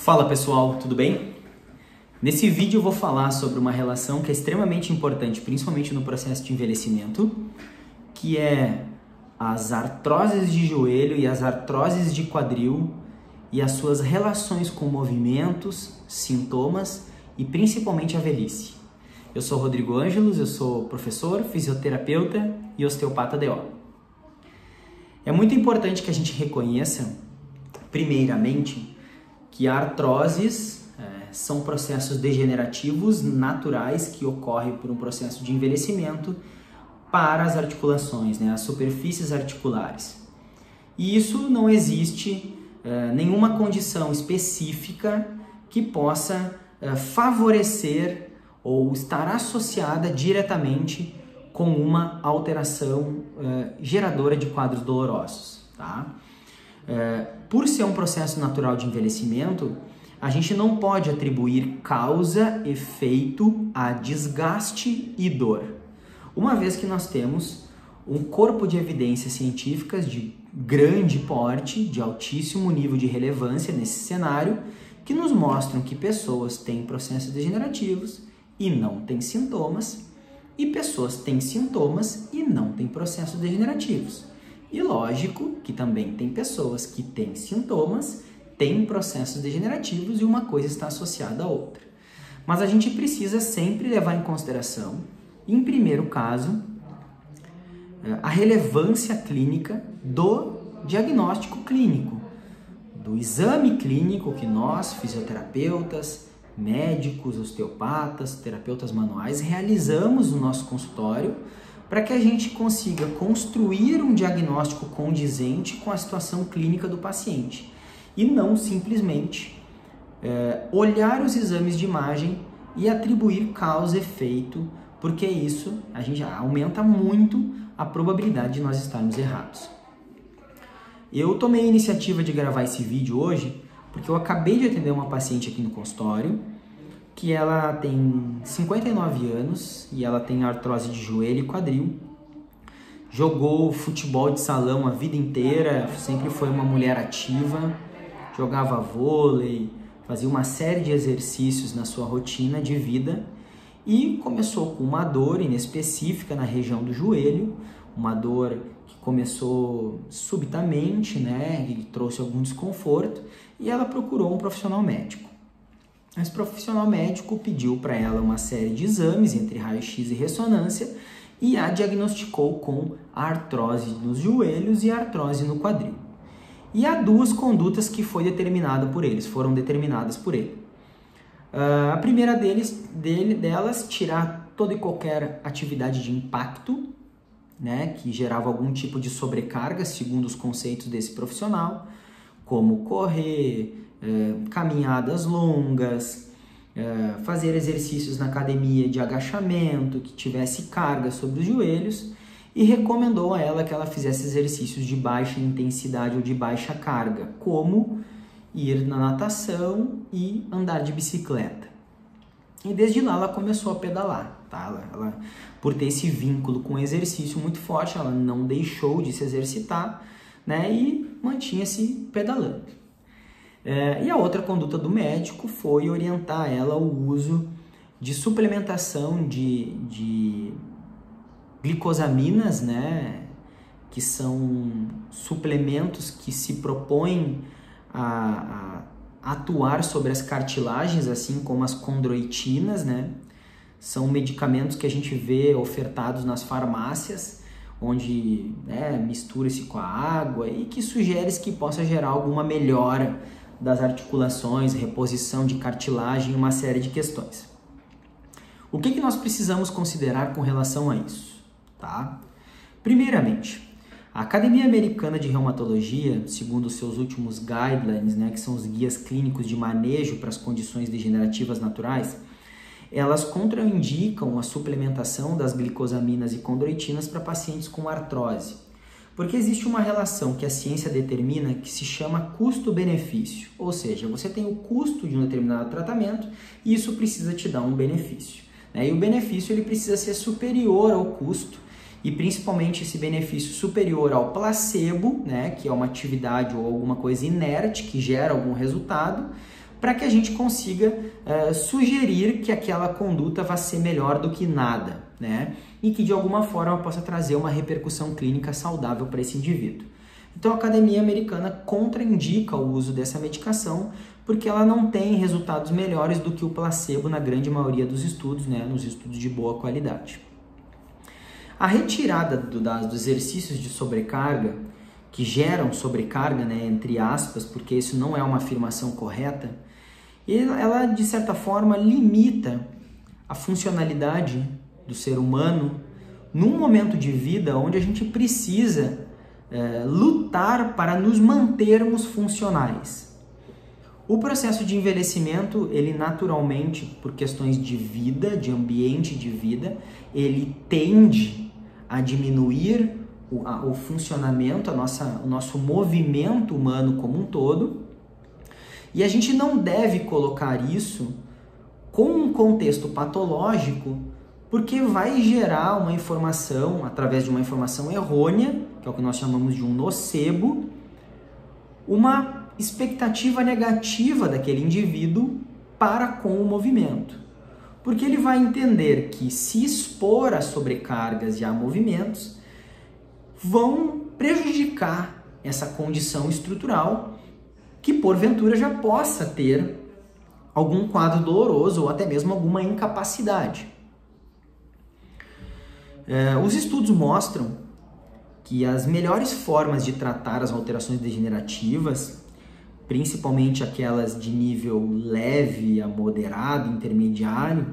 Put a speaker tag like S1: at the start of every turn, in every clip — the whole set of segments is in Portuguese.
S1: Fala pessoal, tudo bem? Nesse vídeo eu vou falar sobre uma relação que é extremamente importante, principalmente no processo de envelhecimento, que é as artroses de joelho e as artroses de quadril e as suas relações com movimentos, sintomas e principalmente a velhice. Eu sou Rodrigo Ângelos, eu sou professor, fisioterapeuta e osteopata DO. É muito importante que a gente reconheça, primeiramente, que artroses são processos degenerativos naturais que ocorrem por um processo de envelhecimento para as articulações, as superfícies articulares. E isso não existe nenhuma condição específica que possa favorecer ou estar associada diretamente com uma alteração geradora de quadros dolorosos, tá? Por ser um processo natural de envelhecimento, a gente não pode atribuir causa, efeito a desgaste e dor, uma vez que nós temos um corpo de evidências científicas de grande porte, de altíssimo nível de relevância nesse cenário, que nos mostram que pessoas têm processos degenerativos e não têm sintomas, e pessoas têm sintomas e não têm processos degenerativos. E lógico que também tem pessoas que têm sintomas, têm processos degenerativos e uma coisa está associada à outra. Mas a gente precisa sempre levar em consideração, em primeiro caso, a relevância clínica do diagnóstico clínico, do exame clínico que nós, fisioterapeutas, médicos, osteopatas, terapeutas manuais, realizamos no nosso consultório para que a gente consiga construir um diagnóstico condizente com a situação clínica do paciente e não simplesmente olhar os exames de imagem e atribuir causa e efeito, porque isso a gente aumenta muito a probabilidade de nós estarmos errados. Eu tomei a iniciativa de gravar esse vídeo hoje porque eu acabei de atender uma paciente aqui no consultório que ela tem 59 anos e ela tem artrose de joelho e quadril. Jogou futebol de salão a vida inteira, sempre foi uma mulher ativa, jogava vôlei, fazia uma série de exercícios na sua rotina de vida e começou com uma dor inespecífica na região do joelho, uma dor que começou subitamente, e trouxe algum desconforto, e ela procurou um profissional médico. Esse profissional médico pediu para ela uma série de exames, entre raio-x e ressonância, e a diagnosticou com artrose nos joelhos e artrose no quadril. E há duas condutas que foram determinadas por ele. A primeira delas, tirar toda e qualquer atividade de impacto, que gerava algum tipo de sobrecarga, segundo os conceitos desse profissional, como correr, caminhadas longas, fazer exercícios na academia de agachamento, que tivesse carga sobre os joelhos, e recomendou a ela que ela fizesse exercícios de baixa intensidade ou de baixa carga, como ir na natação e andar de bicicleta. E desde lá ela começou a pedalar, tá? Ela, por ter esse vínculo com o exercício muito forte, ela não deixou de se exercitar, e mantinha-se pedalando. E a outra conduta do médico foi orientar ela ao uso de suplementação de glicosaminas, que são suplementos que se propõem a atuar sobre as cartilagens, assim como as condroitinas, São medicamentos que a gente vê ofertados nas farmácias, onde mistura-se com a água e que sugere que possa gerar alguma melhora das articulações, reposição de cartilagem e uma série de questões. O que nós precisamos considerar com relação a isso? Primeiramente, a Academia Americana de Reumatologia, segundo os seus últimos guidelines, que são os guias clínicos de manejo para as condições degenerativas naturais, elas contraindicam a suplementação das glicosaminas e condroitinas para pacientes com artrose, porque existe uma relação que a ciência determina que se chama custo-benefício, ou seja, você tem o custo de um determinado tratamento e isso precisa te dar um benefício, e o benefício ele precisa ser superior ao custo, e principalmente esse benefício superior ao placebo, que é uma atividade ou alguma coisa inerte que gera algum resultado, para que a gente consiga sugerir que aquela conduta vá ser melhor do que nada, né? E que de alguma forma possa trazer uma repercussão clínica saudável para esse indivíduo. Então a Academia Americana contraindica o uso dessa medicação porque ela não tem resultados melhores do que o placebo na grande maioria dos estudos, né? Nos estudos de boa qualidade. A retirada dos exercícios de sobrecarga, que geram sobrecarga, né, entre aspas, porque isso não é uma afirmação correta, ela de certa forma limita a funcionalidade do ser humano num momento de vida onde a gente precisa lutar para nos mantermos funcionais. O processo de envelhecimento, ele naturalmente, por questões de vida, de ambiente de vida, ele tende a diminuir o funcionamento, o nosso movimento humano como um todo, e a gente não deve colocar isso com um contexto patológico, porque vai gerar uma informação, através de uma informação errônea, que é o que nós chamamos de um nocebo, uma expectativa negativa daquele indivíduo para com o movimento. Porque ele vai entender que se expor a sobrecargas e a movimentos vão prejudicar essa condição estrutural que porventura já possa ter algum quadro doloroso ou até mesmo alguma incapacidade. Os estudos mostram que as melhores formas de tratar as alterações degenerativas, principalmente aquelas de nível leve a moderado, intermediário,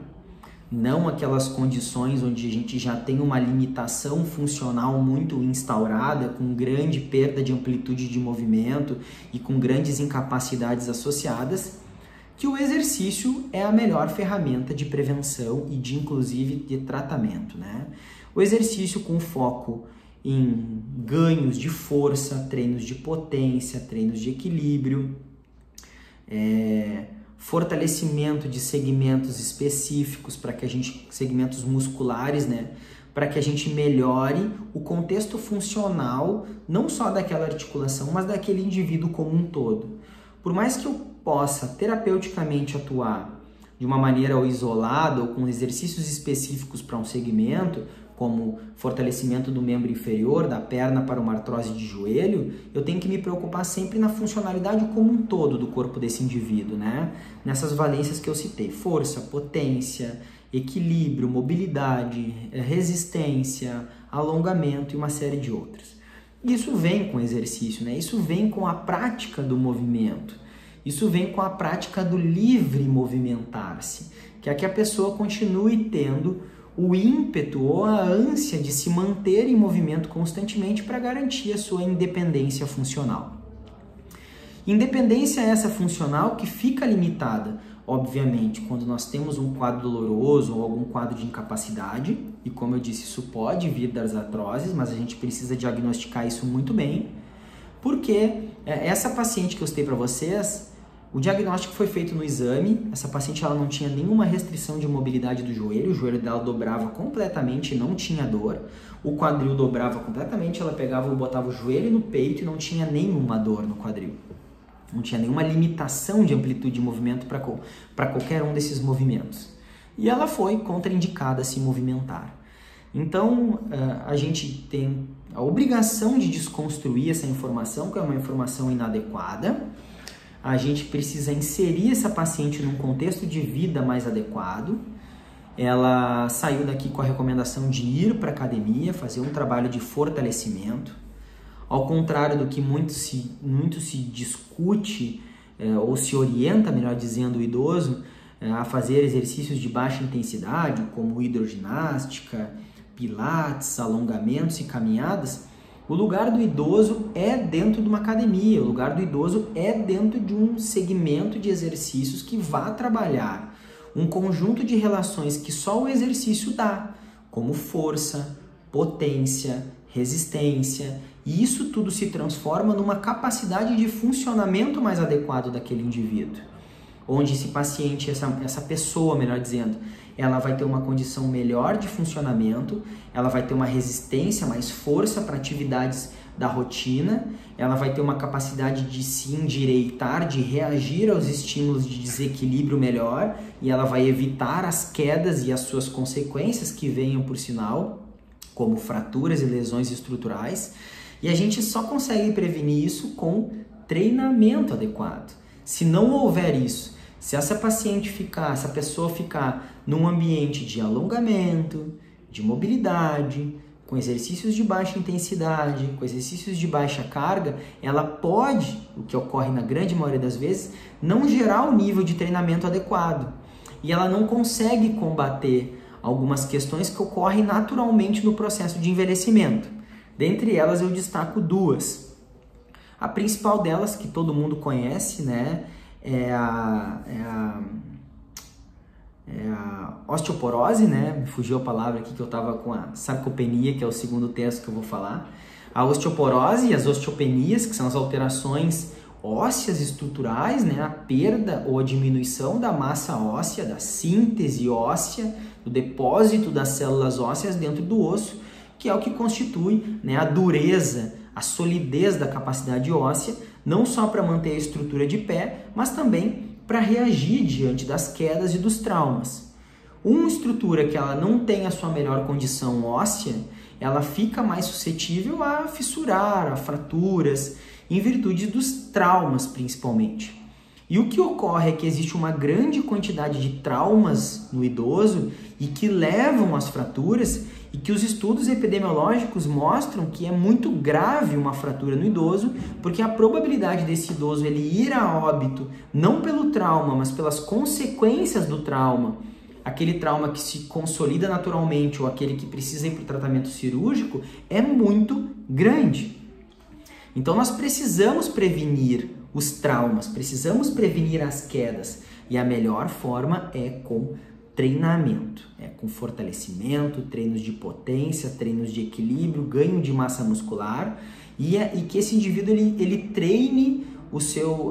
S1: não aquelas condições onde a gente já tem uma limitação funcional muito instaurada, com grande perda de amplitude de movimento e com grandes incapacidades associadas, que o exercício é a melhor ferramenta de prevenção e de, inclusive, de tratamento, né? O exercício com foco em ganhos de força, treinos de potência, treinos de equilíbrio, fortalecimento de segmentos específicos para que a gente, segmentos musculares, né, para que a gente melhore o contexto funcional, não só daquela articulação, mas daquele indivíduo como um todo. Por mais que eu possa terapeuticamente atuar de uma maneira ou isolada ou com exercícios específicos para um segmento, como fortalecimento do membro inferior, da perna para uma artrose de joelho, eu tenho que me preocupar sempre na funcionalidade como um todo do corpo desse indivíduo, né? Nessas valências que eu citei: força, potência, equilíbrio, mobilidade, resistência, alongamento e uma série de outras. Isso vem com exercício, né? Isso vem com a prática do movimento. Isso vem com a prática do livre movimentar-se, que é que a pessoa continue tendo o ímpeto ou a ânsia de se manter em movimento constantemente para garantir a sua independência funcional. Independência essa funcional que fica limitada, obviamente, quando nós temos um quadro doloroso ou algum quadro de incapacidade, e como eu disse, isso pode vir das artroses, mas a gente precisa diagnosticar isso muito bem, porque essa paciente que eu citei para vocês, o diagnóstico foi feito no exame. Essa paciente ela não tinha nenhuma restrição de mobilidade do joelho, o joelho dela dobrava completamente e não tinha dor, o quadril dobrava completamente, ela pegava e botava o joelho no peito e não tinha nenhuma dor no quadril. Não tinha nenhuma limitação de amplitude de movimento para qualquer um desses movimentos. E ela foi contraindicada a se movimentar. Então, a gente tem a obrigação de desconstruir essa informação, que é uma informação inadequada. A gente precisa inserir essa paciente num contexto de vida mais adequado. Ela saiu daqui com a recomendação de ir para a academia, fazer um trabalho de fortalecimento. Ao contrário do que muito se discute ou se orienta, melhor dizendo, o idoso a fazer exercícios de baixa intensidade, como hidroginástica, pilates, alongamentos e caminhadas, o lugar do idoso é dentro de uma academia, o lugar do idoso é dentro de um segmento de exercícios que vá trabalhar um conjunto de relações que só o exercício dá, como força, potência, resistência, e isso tudo se transforma numa capacidade de funcionamento mais adequado daquele indivíduo, onde esse paciente, essa pessoa, melhor dizendo, ela vai ter uma condição melhor de funcionamento, ela vai ter uma resistência, mais força para atividades da rotina, ela vai ter uma capacidade de se endireitar, de reagir aos estímulos de desequilíbrio melhor, e ela vai evitar as quedas e as suas consequências que venham por sinal, como fraturas e lesões estruturais, e a gente só consegue prevenir isso com treinamento adequado. Se não houver isso, se essa pessoa ficar num ambiente de alongamento, de mobilidade, com exercícios de baixa intensidade, com exercícios de baixa carga, ela pode, o que ocorre na grande maioria das vezes, não gerar o nível de treinamento adequado. E ela não consegue combater algumas questões que ocorrem naturalmente no processo de envelhecimento. Dentre elas eu destaco duas. A principal delas, que todo mundo conhece, né, é a osteoporose, né? Me fugiu a palavra aqui que eu estava com a sarcopenia, que é o segundo texto que eu vou falar. A osteoporose e as osteopenias, que são as alterações ósseas estruturais, né? A perda ou a diminuição da massa óssea, da síntese óssea, do depósito das células ósseas dentro do osso, que é o que constitui, né, a dureza, a solidez da capacidade óssea, não só para manter a estrutura de pé, mas também para reagir diante das quedas e dos traumas. Uma estrutura que ela não tem a sua melhor condição óssea, ela fica mais suscetível a fissurar, a fraturas, em virtude dos traumas principalmente. E o que ocorre é que existe uma grande quantidade de traumas no idoso e que levam às fraturas, e que os estudos epidemiológicos mostram que é muito grave uma fratura no idoso, porque a probabilidade desse idoso ele ir a óbito, não pelo trauma, mas pelas consequências do trauma, aquele trauma que se consolida naturalmente ou aquele que precisa ir para o tratamento cirúrgico, é muito grande. Então nós precisamos prevenir os traumas, precisamos prevenir as quedas, e a melhor forma é com treinamento, com fortalecimento, treinos de potência, treinos de equilíbrio, ganho de massa muscular, e que esse indivíduo ele treine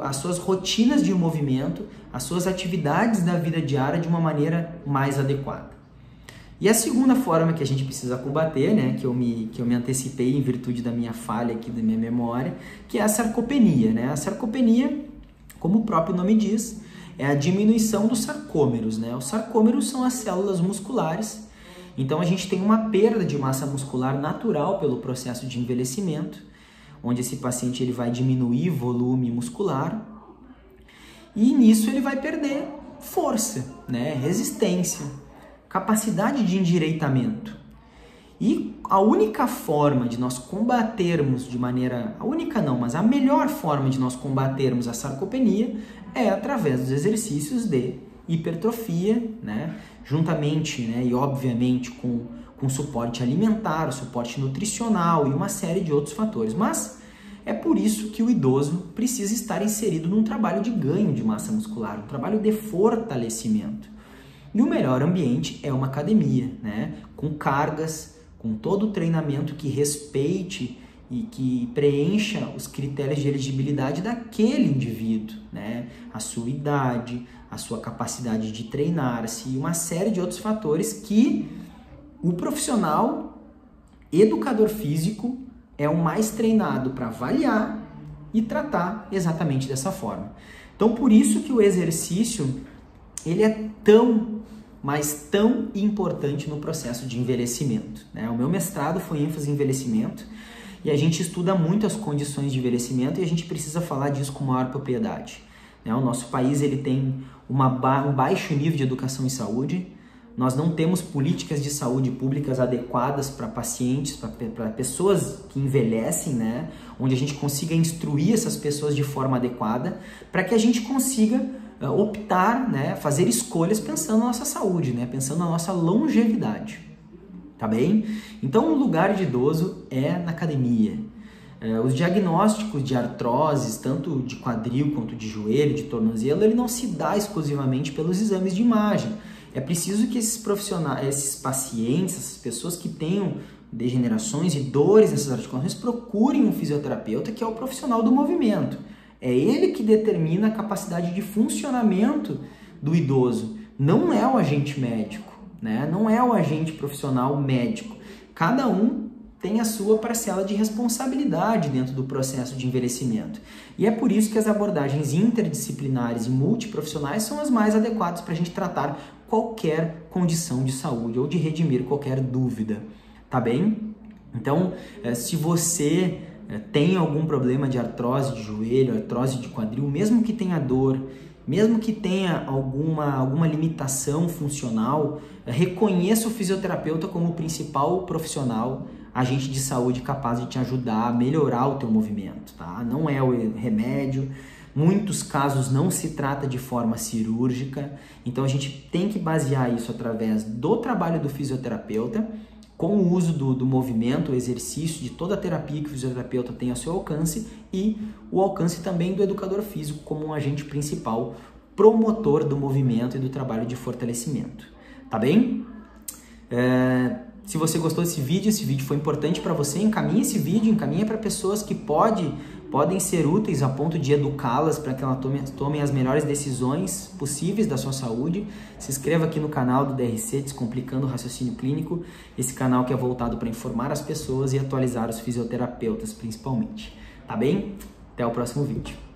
S1: as suas rotinas de movimento, as suas atividades da vida diária de uma maneira mais adequada. E a segunda forma que a gente precisa combater, né, que eu me antecipei em virtude da minha falha aqui da minha memória, que é a sarcopenia, né? A sarcopenia, como o próprio nome diz, é a diminuição dos sarcômeros, né? Os sarcômeros são as células musculares, então a gente tem uma perda de massa muscular natural pelo processo de envelhecimento, onde esse paciente ele vai diminuir volume muscular e nisso ele vai perder força, né? Resistência, capacidade de endireitamento. E a única forma de nós combatermos de maneira... A única não, mas a melhor forma de nós combatermos a sarcopenia é através dos exercícios de hipertrofia, né? Juntamente, né, e obviamente com suporte alimentar, suporte nutricional e uma série de outros fatores. Mas é por isso que o idoso precisa estar inserido num trabalho de ganho de massa muscular, um trabalho de fortalecimento. E o melhor ambiente é uma academia, né? Com cargas, com todo o treinamento que respeite e que preencha os critérios de elegibilidade daquele indivíduo, né? A sua idade, a sua capacidade de treinar-se e uma série de outros fatores que o profissional educador físico é o mais treinado para avaliar e tratar exatamente dessa forma. Então, por isso que o exercício ele é mas tão importante no processo de envelhecimento, né? O meu mestrado foi ênfase em envelhecimento e a gente estuda muito as condições de envelhecimento e a gente precisa falar disso com maior propriedade, né? O nosso país ele tem um baixo nível de educação em saúde, nós não temos políticas de saúde públicas adequadas para pacientes, para pessoas que envelhecem, né? Onde a gente consiga instruir essas pessoas de forma adequada para que a gente consiga optar, né, fazer escolhas pensando na nossa saúde, né, pensando na nossa longevidade, tá bem? Então o lugar de idoso é na academia. Os diagnósticos de artroses, tanto de quadril quanto de joelho, de tornozelo, ele não se dá exclusivamente pelos exames de imagem. É preciso que esses profissionais, esses pacientes, essas pessoas que tenham degenerações e dores nessas articulações procurem um fisioterapeuta que é o profissional do movimento. É ele que determina a capacidade de funcionamento do idoso, não é o agente médico, né? Não é o agente profissional médico. Cada um tem a sua parcela de responsabilidade dentro do processo de envelhecimento. E é por isso que as abordagens interdisciplinares e multiprofissionais são as mais adequadas para a gente tratar qualquer condição de saúde ou de redimir qualquer dúvida, tá bem? Então, se você tem algum problema de artrose de joelho, artrose de quadril, mesmo que tenha dor, mesmo que tenha alguma limitação funcional, reconheça o fisioterapeuta como o principal profissional, agente de saúde capaz de te ajudar a melhorar o teu movimento, tá? Não é o remédio, muitos casos não se trata de forma cirúrgica, então a gente tem que basear isso através do trabalho do fisioterapeuta, com o uso do movimento, o exercício, de toda a terapia que o fisioterapeuta tem ao seu alcance e o alcance também do educador físico como um agente principal, promotor do movimento e do trabalho de fortalecimento. Tá bem? Se você gostou desse vídeo, esse vídeo foi importante para você, encaminhe esse vídeo, encaminhe para pessoas que podem ser úteis a ponto de educá-las para que elas tomem as melhores decisões possíveis da sua saúde. Se inscreva aqui no canal do DRC Descomplicando o Raciocínio Clínico, esse canal que é voltado para informar as pessoas e atualizar os fisioterapeutas principalmente. Tá bem? Até o próximo vídeo.